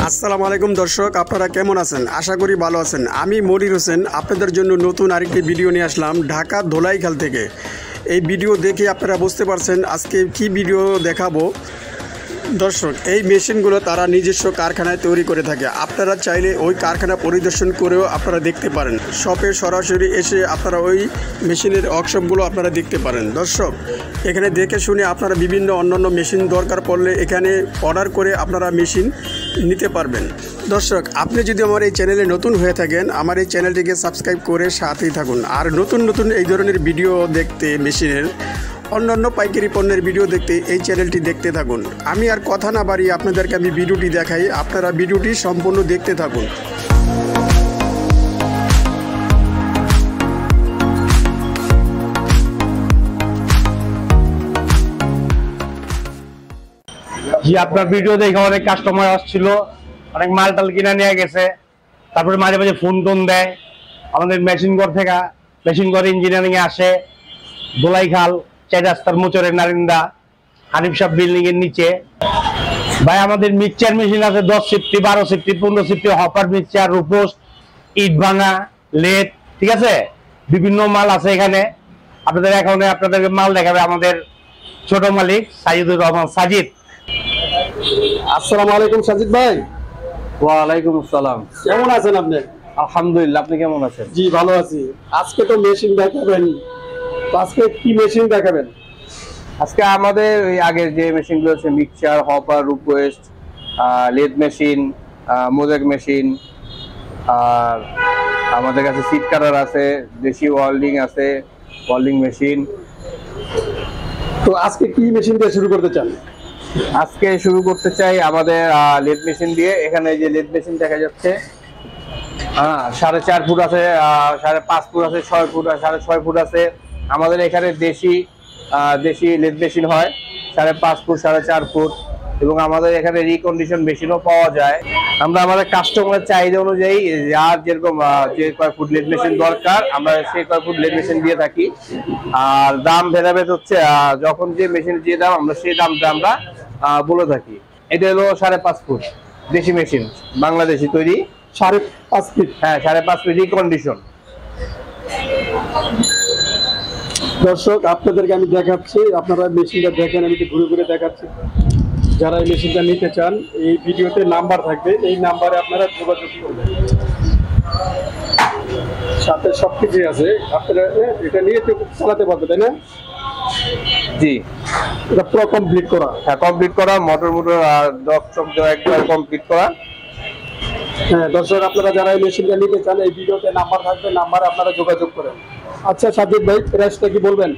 আসসালামু আলাইকুম দর্শক, আপনারা কেমন আছেন? আশা করি ভালো আছেন। আমি মনির হোসেন আপনাদের জন্য নতুন আরেকটি ভিডিও নিয়ে আসলাম ঢাকা ধোলাইখাল থেকে। এই ভিডিও দেখে আপনারা বুঝতে পারছেন আজকে কি ভিডিও দেখাবো। দর্শক, এই মেশিনগুলো তারা নিজস্ব কারখানায় তৈরি করে থাকে। আপনারা চাইলে ওই কারখানা পরিদর্শন করেও আপনারা দেখতে পারেন। শপে সরাসরি এসে আপনারা ওই মেশিনের ওয়ার্কশপগুলো আপনারা দেখতে পারেন। দর্শক, এখানে দেখে শুনে আপনারা বিভিন্ন অন্যান্য মেশিন দরকার পড়লে এখানে অর্ডার করে আপনারা মেশিন নিতে পারবেন। দর্শক, আপনি যদি আমার এই চ্যানেলে নতুন হয়ে থাকেন, আমার এই চ্যানেলটিকে সাবস্ক্রাইব করে সাথেই থাকুন। আর নতুন নতুন এই ধরনের ভিডিও দেখতে, মেশিনের অন্যান্য পাইকারি পণ্যের ভিডিও দেখতে এই চ্যানেলটি দেখতে থাকুন। আমি আর কথা না বাড়িয়ে আপনাদেরকে আমি ভিডিওটি দেখাই, আপনারা ভিডিওটি সম্পূর্ণ দেখতে থাকুন। জি, আপনার ভিডিও দেখে অনেক কাস্টমার আসছিল, অনেক মালটাল কিনা নিয়ে গেছে। তারপরে মাঝে মাঝে ফোন টোন দেয়। আমাদের মেশিন ঘর থেকে, মেশিন ঘর ইঞ্জিনিয়ারিং এ আসে ধোলাইখাল 4 রাস্তার মোচরের নারিন্দা হানিফ সাহেব বিল্ডিং এর নিচে। ভাই, আমাদের মিক্সচার মেশিন আছে 10 সিফটি, 12 সিফটি, 15 সিফটি, হপার মিক্সচার, রূপোস, ইট ভাঙা, লেদ, ঠিক আছে, বিভিন্ন মাল আছে এখানে। আপনাদেরকে মাল দেখাবে আমাদের ছোট মালিক সাজিদুর রহমান সাজিদ। আসসালামু আলাইকুম সাজিদ ভাই। ওয়ালাইকুম আসসালাম। কেমন আছেন আপনি? আলহামদুলিল্লাহ, আপনি কেমন আছেন? জি, ভালো আছি। আজকে তো মেশিন দেখাবেন, আজকে কি মেশিন দেখাবেন? আজকে আমাদের ওই আগের যে মেশিনগুলো আছে, মিক্সচার, হপার, রুপওয়েস্ট, লেদ মেশিন, মোজাক মেশিন, আর আমাদের কাছে সিট কাটার আছে, দেশি ওয়েল্ডিং আছে, ওয়েল্ডিং মেশিন। তো আজকে কি মেশিন দিয়ে শুরু করতে চান? আজকে শুরু করতে চাই আমাদের লেদ মেশিন দিয়ে। এখানে যে লেদ মেশিন দেখা যাচ্ছে, 4.5 ফুট আছে, 5.5 ফুট আছে, 6 ফুট, 6.5 ফুট আছে। আমাদের এখানে দেশি লেদ মেশিন হয় 5.5 ফুট, 4.5 ফুট, এবং আমাদের এখানে রিকন্ডিশন মেশিনও পাওয়া যায়। আমরা আমাদের কাস্টমারের চাহিদা অনুযায়ী যার যেরকম যে কয় ফুট লেদ মেশিন দরকার, আমরা সেই কয় ফুট লেদ মেশিন দিয়ে থাকি। আর দাম ভেদাভেদ হচ্ছে, যখন যে মেশিনের যে দাম, আমরা সেই দামটা আমরা বলে থাকি। এটা হলো 5.5 ফুট দেশি মেশিন, বাংলাদেশি তৈরি, 5.5 ফিট। হ্যাঁ, 5.5 ফিট রিকন্ডিশন। দর্শক, আপনাদেরকে আমি দেখাচ্ছি, আপনারা মেশিনটা দেখেন, আমি ঘুরে ঘুরে দেখাচ্ছি। যারা এই মেশিনটা নিতে চান, এই ভিডিওতে নাম্বার থাকবে, এই নাম্বারে আপনারা যোগাযোগ করবেন। সাথে সবকিছু আছে, আপনারা এটা নিয়ে তো চালাতে পারবে, তাই না? জি, এটা পুরো কমপ্লিট করা। হ্যাঁ, কমপ্লিট করা, মোটর আর ডক চক দেওয়া একবার কমপ্লিট করা। হ্যাঁ দর্শক, আপনারা যারা এই মেশিনটা নিতে চান, এই ভিডিওতে নাম্বার থাকবে, নাম্বারে আপনারা যোগাযোগ করেন। আচ্ছা সাজিদ ভাই, প্রাইসটা কি বলবেন?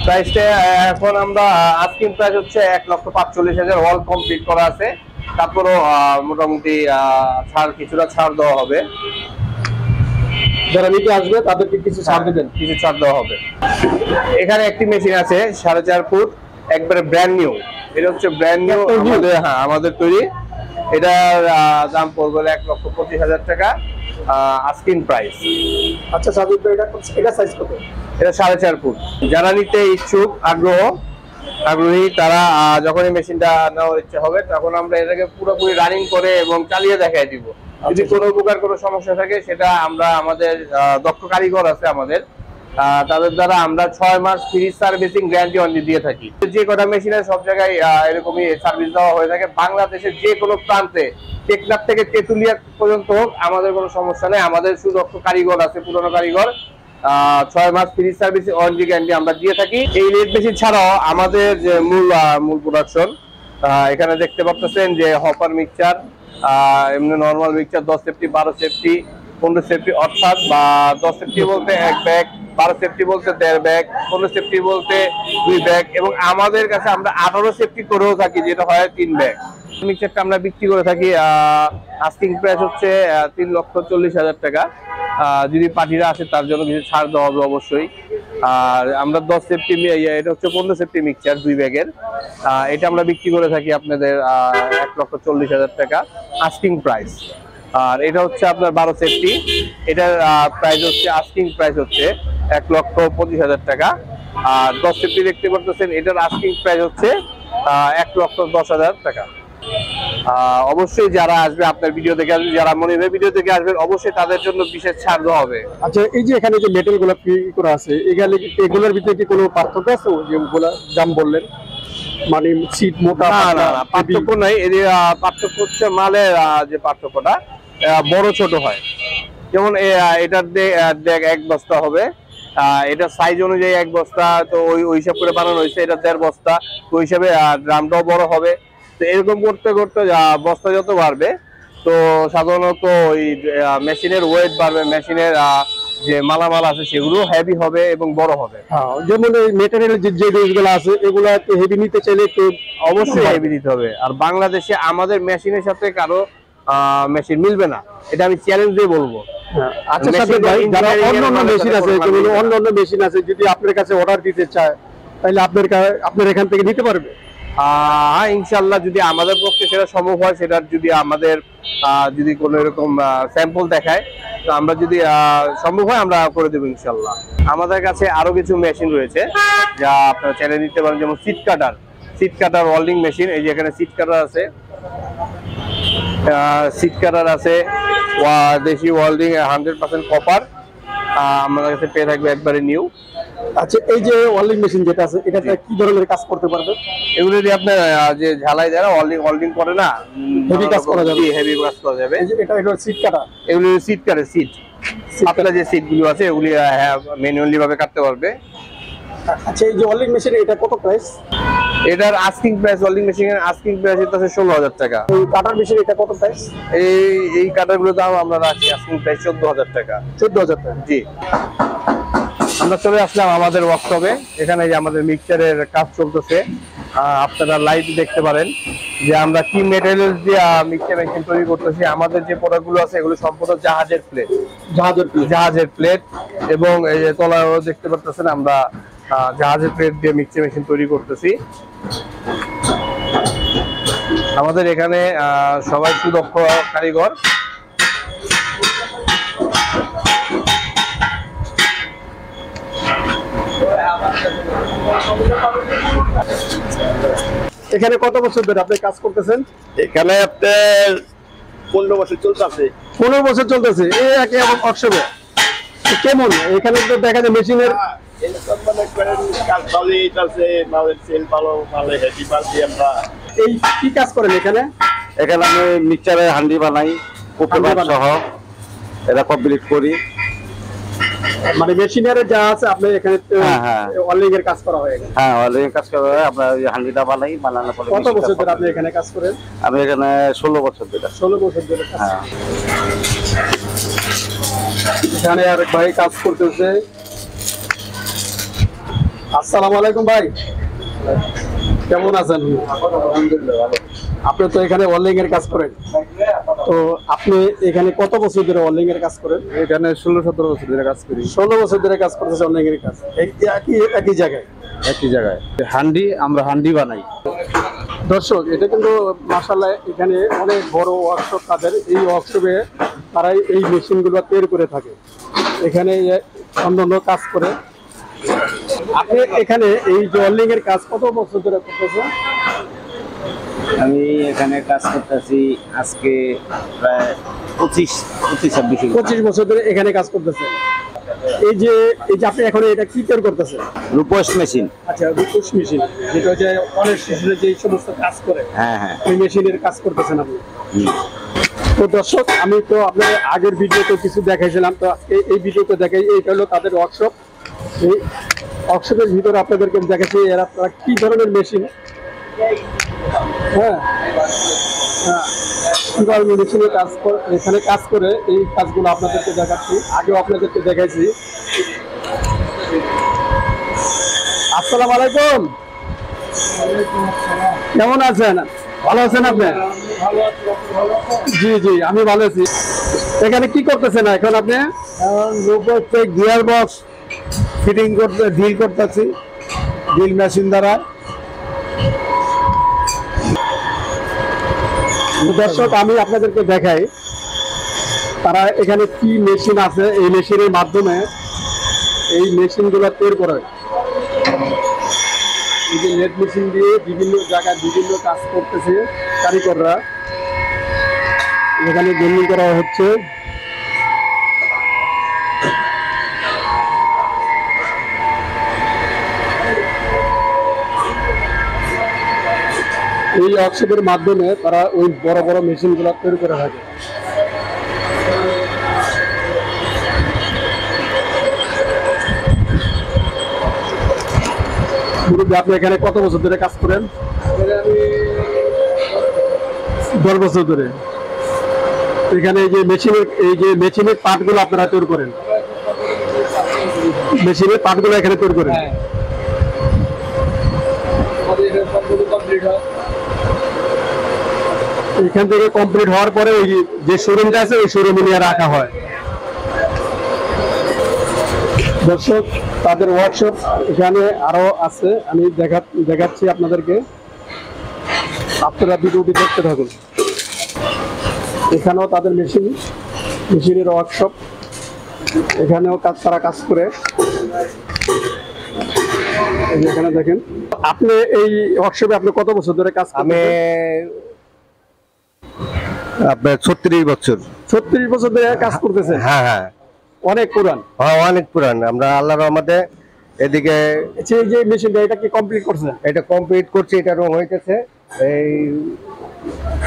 প্রাইসটা এখন আমরা আস্কিং প্রাইস হচ্ছে 1,45,000, অল কমপ্লিট করা আছে। তারপরও মোটামুটি কিছুটা ছাড় দেওয়া হবে। যারা নিতে আসবে তাদেরকে কিছু ছাড় দেবেন? কিছু ছাড় দেওয়া হবে। এখানে একটি মেশিন আছে 4.5 ফুট, একবারে ব্র্যান্ড নিউ। এটা হচ্ছে ব্র্যান্ড নিউ আমাদের তৈরি। এটার দাম পড়বে 1,25,000 টাকা, আস্কিং প্রাইস। আচ্ছা সাজিদ ভাই, এটা সাইজ কত? এটা 4.5 ফুট। যারা নিতে ইচ্ছুক, আগ্রহী, তারা যখন এই মেশিনটা নেওয়ার ইচ্ছা হবে, তখন আমরা এটাকে পুরোপুরি রানিং করে এবং চালিয়ে দেখাই দিব। যদি কোনো প্রকার কোনো সমস্যা থাকে, সেটা আমরা আমাদের দক্ষ কারিগর আছে আমাদের, তাদের দ্বারা আমরা 6 মাস ফ্রি সার্ভিসিং গ্যারান্টি অনলি দিয়ে থাকি। যে কটা মেশিনের সব জায়গায় এরকমই সার্ভিস দেওয়া হয়ে থাকে। বাংলাদেশের যে কোনো প্রান্তে, টেকনাফ থেকে তেতুলিয়া পর্যন্ত হোক, আমাদের কোনো সমস্যা নেই। আমাদের সুদক্ষ কারিগর আছে, পুরনো কারিগর। 6 মাস ফ্রি সার্ভিস ওয়ারেন্টি গ্যারান্টি আমরা দিয়ে থাকি। এই লেদ মেশিন ছাড়াও আমাদের যে মূল প্রোডাকশন, এখানে দেখতে পাচ্ছেন যে হপার মিক্সচার, এমনি normal mixture 10 safety, 12 safety, 15 safety, অর্থাৎ 10 সেফটি বলতে 1 ব্যাগ, 12 সেফটি বলতে 1.5 ব্যাগ, 15 সেফটি বলতে 2 ব্যাগ, এবং আমাদের কাছে আমরা 18 সেফটি করেও থাকি, যেটা হয় 3 ব্যাগ। মিক্সচারটা আমরা বিক্রি করে থাকি, আস্কিং প্রাইস হচ্ছে 3,40,000 টাকা। যদি পার্টিরা আসে, তার জন্য কিছু ছাড় দেওয়া হবে অবশ্যই। আর আমরা 10 সেফটি, এটা হচ্ছে 15 সেফটি মিক্সচার 2 ব্যাগের, এটা আমরা বিক্রি করে থাকি আপনাদের 1,40,000 টাকা আস্কিং প্রাইস। আর এটা হচ্ছে আপনার 12 সেফটি, এটার প্রাইস হচ্ছে আস্কিং প্রাইস হচ্ছে 1,25,000 টাকা। আর 10 সেফটি দেখতে পাচ্ছেন, এটার আস্কিং প্রাইস হচ্ছে 1,10,000 টাকা। অবশ্যই যারা আসবে আপনার ভিডিও দেখে আসবে, যারা মনিরের ভিডিও দেখে আসবেন, অবশ্যই তাদের জন্য বিশেষ ছাড় দেওয়া হবে। আচ্ছা, এই যে এখানে যে মেটেল গুলো করা আছে, এগুলোর ভিতরে কি কোনো পার্থক্য আছে? যেগুলো দাম বললেন, মানে সিট মোটা? না, পার্থক্য নাই। এর পার্থক্য হচ্ছে মালের যে পার্থক্যটা বড় ছোট হয়। যেমন এটার দেখ 1 বস্তা হবে, এটা সাইজ অনুযায়ী 1 বস্তা, তো ওই হিসাব করে বানানো হয়েছে। এটা 1.5 বস্তা, তো ওই হিসাবে ড্রামটাও বড় হবে। তো এরকম করতে করতে বস্তা যত বাড়বে, তো সাধারণত ওই মেশিনের ওয়েট বাড়বে, মেশিনের যে মালামাল আছে সেগুলো হেভি হবে এবং বড় হবে। যেমন এই মেটেরিয়াল যে জিনিসগুলো আছে, এগুলো হেভি নিতে চাইলে একটু অবশ্যই হেভি নিতে হবে। আর বাংলাদেশে আমাদের মেশিনের সাথে কারো মেশিন মিলবে না, এটা আমি চ্যালেঞ্জ দিয়ে বলবো। আচ্ছা ভাই, যারা অন্যান্য মেশিন আছে, যেগুলো অন্যান্য মেশিন আছে, যদি আপনার কাছে অর্ডার দিতে চায় তাহলে আপনার এখান থেকে নিতে পারবে? ইনশাল্লাহ, যদি আমাদের পক্ষে সেটা সম্ভব হয়, সেটা যদি আমাদের যদি কোনো এরকম স্যাম্পল দেখায়, তো আমরা যদি সম্ভব হয় আমরা করে দেবো ইনশাল্লাহ। আমাদের কাছে আরো কিছু মেশিন রয়েছে যা আপনারা চাইলে নিতে পারেন, যেমন সিট কাটার ওয়েল্ডিং মেশিন। এই যে এখানে সিট কাটার আছে, দেশি ওয়েল্ডিং 100% কপার, আমাদের কাছে পেয়ে থাকবে একবারে নিউ। আচ্ছা, এই যে ওয়েল্ডিং মেশিন যেটা আছে, এটাতে কি ধরনের কাজ করতে পারবে? এগুলো দিয়ে আপনার যে ঝালাই যারা ওয়েল্ডিং করে না, হেভি কাজ করা যাবে। হেভি কাজ করা যাবে। এটা সিট কাটা, এগুলো সিট কাটে, আপনার যে সিট গুলো আছে এগুলি ম্যানুয়ালি ভাবে কাটতে পারবে। আচ্ছা, এই যে ওয়েল্ডিং মেশিন, এটা কত প্রাইস? এটার আস্কিং প্রাইস, ওয়েল্ডিং মেশিনের আস্কিং প্রাইস এটা 16,000 টাকা। এই কাটার মেশিন এটা কত প্রাইস? এই কাটার গুলো দাম আমরা রাখি আস্কিং প্রাইস 14,000 টাকা। 14,000 টাকা, জি। আমরা চলে আসলাম আমাদের ওয়ার্কশপে। এখানে যে আমাদের মিক্সচারের কাজ চলতেছে, আপনারা লাইভ দেখতে পারেন যে আমরা কি মেটেরিয়াল দিয়ে মিক্সচার মেশিন তৈরি করতেছি। আমাদের যে প্রোডাক্ট গুলো আছে এগুলো সম্পূর্ণ জাহাজের প্লেট, এবং এই যে তলায়ও দেখতে পাচ্ছেন আমরা জাহাজের প্লেট দিয়ে মিক্সচার মেশিন তৈরি করতেছি। আমাদের এখানে সবাই সুদক্ষ কারিগর। এখানে কত বছর ধরে আপনি কাজ করতেছেন? এখানে আপনার 15 বছর চলতেছে। 15 বছর চলতেছে এই একই ওয়ার্কশপে। কেমন এখানে তো দেখা যায় মেশিনের কাজ ভালোই চলছে, মালের সেল ভালো, মালের হেভি মাল দিয়ে আমরা। এই কি কাজ করেন এখানে? এখানে আমি মিক্সচারের হান্ডি বানাই, কোপেবার সহ এটা কমপ্লিট করি। মানে মেশিনের যা আছে আপনি এখানে ওয়েল্ডিং এর কাজ করা হয়? হ্যাঁ, ওয়েল্ডিং এর কাজ করা হয়। আমরা এই হান্ডিটা বানাই, বানানোর পরে। কত বছর ধরে আপনি এখানে কাজ করেন? আমি এখানে 16 বছর ধরে। 16 বছর ধরে। হ্যাঁ। এখানে আরেক ভাই কাজ করতেছে। আসসালামু আলাইকুম ভাই, কেমন আছেন? আলহামদুলিল্লাহ ভালো। আপনি তো এখানে ওয়েল্ডিং এর কাজ করেন, তো আপনি এখানে কত বছর ধরে ওয়েল্ডিং এর কাজ করেন? এখানে 16-17 বছর ধরে কাজ করি। 16 বছর ধরে কাজ করতেছে ওয়েল্ডিং এর কাজ, একই জায়গায়। হান্ডি, আমরা হান্ডি বানাই। দর্শক, এটা কিন্তু মাশাআল্লাহ এখানে অনেক বড় ওয়ার্কশপ তাদের। এই ওয়ার্কশপে তারাই এই মেশিনগুলো তৈরি করে থাকে, এখানে অন্যান্য কাজ করে। আপনি এখানে এই ওয়েল্ডিং এর কাজ কত বছর ধরে করতেছেন? আমি এখানে কাজ করতেছি আজকে প্রায় 25-26 বছর ধরে এখানে কাজ করতেছেন। এই যে আপনি এখন এটা কি তৈরি করতেছেন? রূপোস মেশিন। আচ্ছা, রূপোস মেশিন, যেটা হচ্ছে অনেক শিশুরা যে সমস্ত কাজ করে, হ্যাঁ হ্যাঁ, এই মেশিনের কাজ করতেছেন আপনি। তো দর্শক, আমি তো আপনার আগের ভিডিওতে কিছু দেখাইছিলাম, তো আজকে এই ভিডিওতে দেখাই এইটা হলো তাদের ওয়ার্কশপ। এই ওয়ার্কশপের ভিতরে আপনাদেরকে দেখাচ্ছি এরা কি ধরনের মেশিন, মেশিনে কাজ করে, এখানে কাজ করে এই কাজগুলো আপনাদেরকে দেখাচ্ছি। আগেও আপনাদেরকে দেখাইছি। আসসালামু আলাইকুম, কেমন আছেন? ভালো আছেন আপনি? জি জি, আমি ভালো আছি। এখানে কি করতেছেন এখন আপনি? গিয়ার বক্স ফিটিং করতে, ড্রিল করতেছি, ড্রিল মেশিন দ্বারা। দর্শক, আমি আপনাদেরকে দেখাই তারা এখানে কি মেশিন আছে, এই মেশিনের মাধ্যমে এই মেশিনগুলো তৈরি করে। এই যে নেট মেশিন দিয়ে বিভিন্ন জায়গায় বিভিন্ন কাজ করতেছে কারিগররা। এখানে গ্রাইন্ডিং করা হচ্ছে। এই ওয়ার্কশপের মাধ্যমে তারা ওই বড় বড় মেশিনগুলো তৈরি করে থাকে। আপনি এখানে কত বছর ধরে কাজ করেন? 10 বছর ধরে। এখানে এই যে মেশিনের পার্টগুলো আপনারা তৈরি করেন, মেশিনের পার্টগুলো এখানে তৈরি করেন। এখান থেকে কমপ্লিট হওয়ার পরে ওই যে শোরুমটা আছে ওই শোরুমে নিয়ে রাখা হয়। দর্শক, তাদের ওয়ার্কশপ এখানে আরো আছে, আমি দেখাচ্ছি আপনাদেরকে, আপনারা ভিডিওটি দেখতে থাকুন। এখানেও তাদের মেশিনের ওয়ার্কশপ, এখানেও তারা কাজ করে। এখানে দেখেন, আপনি এই ওয়ার্কশপে আপনি কত বছর ধরে কাজ করেন? আমি আপনার 36 বছর। 36 বছর ধরে কাজ করতেছেন? হ্যাঁ হ্যাঁ, অনেক পুরান। হ্যাঁ অনেক পুরান। আমরা আল্লাহর রহমতে এদিকে এই যে মেশিনটা এটা কি কমপ্লিট করছেন? এটা কমপ্লিট করছি, এটা রং হইতেছে, এই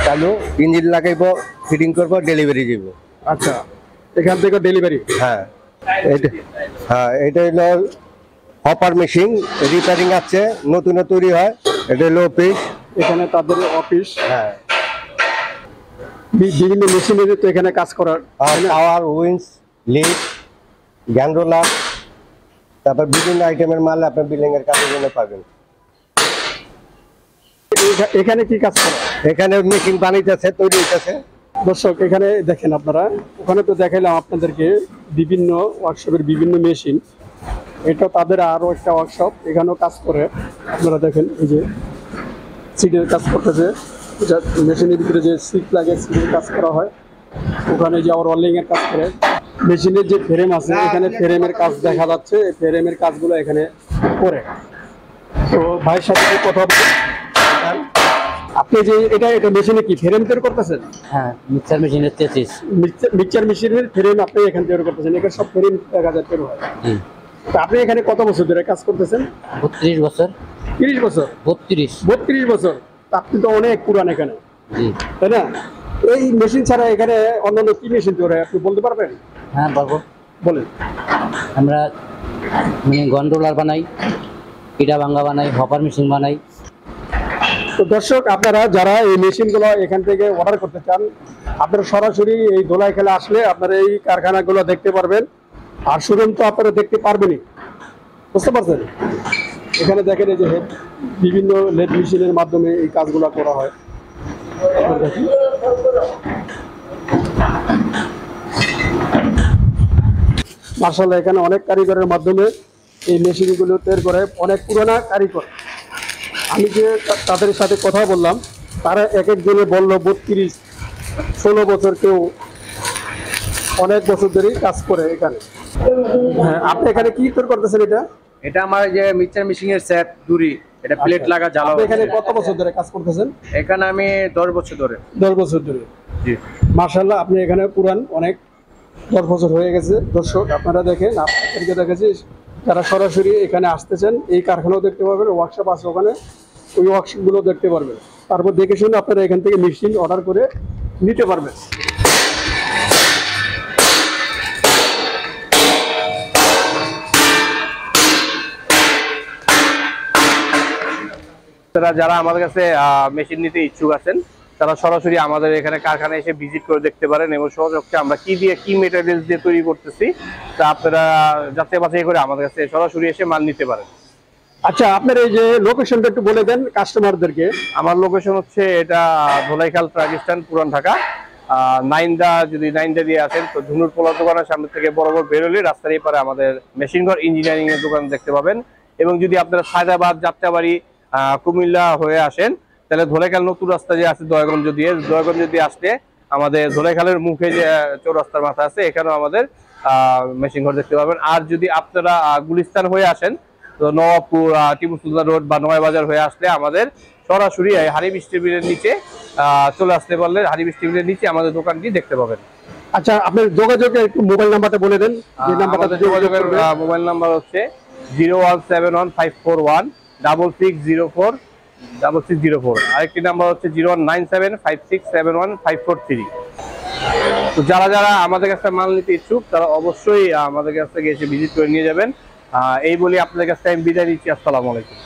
চালু, ইঞ্জিন লাগাইবো, ফিটিং করবো, ডেলিভারি দিব। আচ্ছা, এখান থেকে ডেলিভারি? হ্যাঁ এটা হলো হপার মেশিন, রিপেয়ারিং আছে, নতুন তৈরি হয়। এটা হলো অফিস, এখানে তাদের অফিস। হ্যাঁ, বিভিন্ন মেশিনের তো এখানে কাজ করার, পাওয়ার, উইন্স, লিড, গ্যান রোলার, তারপর বিভিন্ন আইটেমের মাল আপনার বিল্ডিং এর কাজের জন্য পাবেন। এখানে কি কাজ করে? এখানে মেশিন বানাইতেছে, তৈরি হইতেছে। দর্শক, এখানে দেখেন আপনারা, ওখানে তো দেখাইলাম আপনাদেরকে বিভিন্ন ওয়ার্কশপের বিভিন্ন মেশিন। এটা তাদের আরো একটা ওয়ার্কশপ, এখানেও কাজ করে। আপনারা দেখেন, এই যে সিটের কাজ করতেছে, মেশিনের ভিতরে যে সিট লাগে সিটের কাজ করা হয়। ওখানে যে আবার ওয়েল্ডিং এর কাজ করে। মেশিনের যে ফ্রেম আছে, এখানে ফ্রেমের কাজ দেখা যাচ্ছে, এই ফ্রেমের কাজগুলো এখানে করে। তো ভাইয়ের সাথে কথা বলতে, আপনি যে এটা মেশিনে কি ফ্রেম তৈরি করতেছেন? হ্যাঁ, মিক্সার মেশিনের 33। মিক্সচার মেশিনের ফ্রেম আপনি এখানে তৈরি করতেছেন? এখানে সব ফ্রেম দেখা যায় তৈরি হয়। তো আপনি এখানে কত বছর ধরে কাজ করতেছেন? 32 বছর। 30 বছর? 32 বছর। আপনি তো অনেক পুরান এখানে, তাই না? এই মেশিন ছাড়া এখানে অন্যান্য কি মেশিন তৈরি হয় আপনি বলতে পারবেন? হ্যাঁ বলবো। বলেন। আমরা গন্ডোলার বানাই, ইটা ভাঙ্গা বানাই, হপার মেশিন বানাই। তো দর্শক, আপনারা যারা এই মেশিনগুলো এখান থেকে অর্ডার করতে চান, আপনারা সরাসরি এই ধোলাইখালে আসলে আপনারা এই কারখানাগুলো দেখতে পারবেন। আর শোরুম তো আপনারা দেখতে পারবেনই, বুঝতে পারছেন? এখানে দেখেন, এই যে বিভিন্ন লেদ মেশিনের মাধ্যমে এই কাজগুলো করা হয়। মার্শাল্লাহ, এখানে অনেক কারিগরের মাধ্যমে এই মেশিনগুলো তৈরি করে, অনেক পুরোনো কারিগর। আমি যে তাদের সাথে কথা বললাম, তারা এক একজনে বললো 32-16 বছর, কেউ অনেক বছর ধরেই কাজ করে এখানে। হ্যাঁ, আপনি এখানে কি তৈরি করতেছেন? এটা আমার যে মিক্সচার মেশিন এর সেট দড়ি, এটা প্লেট লাগা জ্বালা। আপনি এখানে কত বছর ধরে কাজ করতেছেন? এখানে আমি 10 বছর ধরে। 10 বছর ধরে? জি। মাশাআল্লাহ, আপনি এখানে পুরান, অনেক 10 বছর হয়ে গেছে। দর্শক, আপনারা দেখেন, আপনাদেরকে দেখাচ্ছি, যারা সরাসরি এখানে আসতেছেন, এই কারখানাও দেখতে পারবেন, ওয়ার্কশপ আছে ওখানে, ওই ওয়ার্কশপগুলো দেখতে পারবেন। তারপর দেখে শুনে আপনারা এখান থেকে মেশিন অর্ডার করে নিতে পারবেন। যারা আমাদের কাছে মেশিন নিতে ইচ্ছুক আছেন, তারা সরাসরি আমাদের এখানে কারখানায় এসে ভিজিট করে দেখতে পারেন এবং সহযোগে আমরা কি দিয়ে, কি মেটেরিয়ালস দিয়ে তৈরি করতেছি, তা আপনারা যাচাই বাছাই করে আমাদের কাছে সরাসরি এসে মাল নিতে পারেন। আচ্ছা, আপনার এই যে লোকেশনটা একটু বলে দেন কাস্টমারদেরকে। আমার লোকেশন হচ্ছে এটা ধোলাইখাল ট্রাক স্ট্যান্ড, পুরান ঢাকা। নাইন্দা, যদি নাইন্দা দিয়ে আসেন তো ধুনুর পোলার দোকানের সামনে থেকে বরাবর বেরোলে রাস্তার এই পারে আমাদের মেশিন ঘর ইঞ্জিনিয়ারিং এর দোকান দেখতে পাবেন। এবং যদি আপনারা সায়দাবাদ, যাত্রাবাড়ি, কুমিল্লা হয়ে আসেন, তাহলে ধোলাইখাল নতুন রাস্তা যে আছে দয়াগঞ্জ দিয়ে আসলে আমাদের ধোলাইখালের মুখে যে চৌরাস্তার মাথা আছে, এখানেও আমাদের মেশিন ঘর দেখতে পাবেন। আর যদি আপনারা গুলিস্তান হয়ে আসেন, তো নবাবপুর, টিপু সুলতান রোড বা নয় বাজার হয়ে আসলে আমাদের সরাসরি হারি মিষ্টি বিলের নিচে চলে আসতে পারলে হানিবিস টিভির নিচে আমাদের দোকানটি দেখতে পাবেন। আচ্ছা, আপনার যোগাযোগের একটু মোবাইল নাম্বারটা বলে দেন। যে নাম্বারটা যোগাযোগের মোবাইল নাম্বার হচ্ছে 01715416604। আরেকটি নাম্বার হচ্ছে 019756715443। তো যারা যারা আমাদের কাছে মাল নিতে ইচ্ছুক তারা অবশ্যই আমাদের কাছ থেকে এসে ভিজিট করে নিয়ে যাবেন। এই বলি আপনাদের কাছ থেকে আমি বিদায় নিচ্ছি। আসসালামু আলাইকুম।